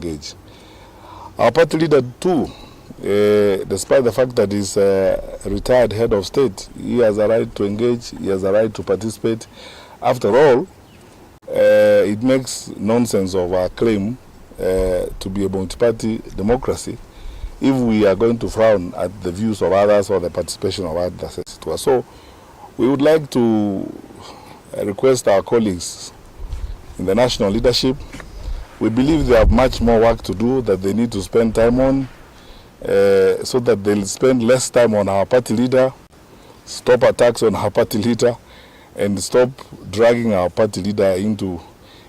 engage. Our party leader too, despite the fact that he's a retired head of state, he has a right to engage, he has a right to participate. After all, it makes nonsense of our claim to be a multi-party democracy if we are going to frown at the views of others or the participation of others. So we would like to request our colleagues in the national leadership. We believe they have much more work to do that they need to spend time on, so that they'll spend less time on our party leader, stop attacks on our party leader, and stop dragging our party leader into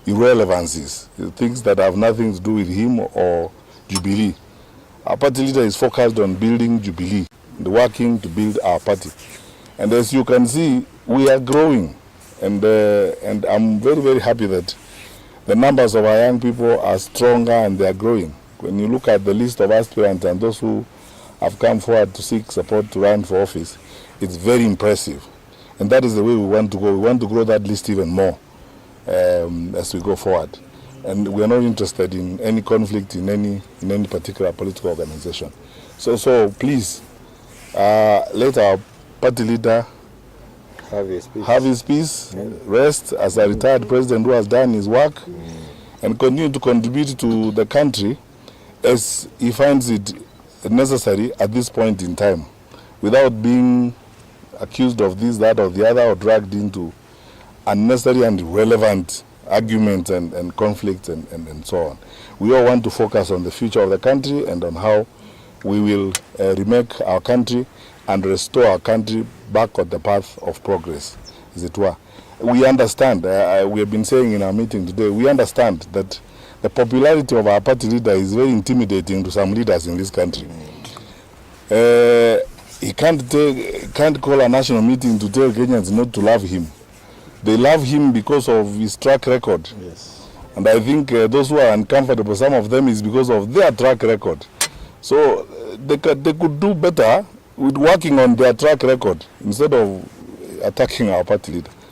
irrelevancies, things that have nothing to do with him or Jubilee. Our party leader is focused on building Jubilee, and working to build our party. And as you can see, we are growing. And I'm very, very happy that the numbers of our young people are stronger and they are growing. When you look at the list of aspirants and those who have come forward to seek support to run for office, it's very impressive. And that is the way we want to go. We want to grow that list even more as we go forward. And we are not interested in any conflict in any particular political organization. So please, let our party leader have his peace, rest as a retired president who has done his work, and continue to contribute to the country as he finds it necessary at this point in time, without being accused of this, that, or the other, or dragged into unnecessary and irrelevant arguments and conflicts and so on. We all want to focus on the future of the country and on how we will remake our country and restore our country back on the path of progress, as it were. We understand, we have been saying in our meeting today, we understand that the popularity of our party leader is very intimidating to some leaders in this country. He can't call a national meeting to tell Kenyans not to love him. They love him because of his track record. Yes. And I think those who are uncomfortable, some of them, is because of their track record. So they could do better with working on their track record instead of attacking our party leader.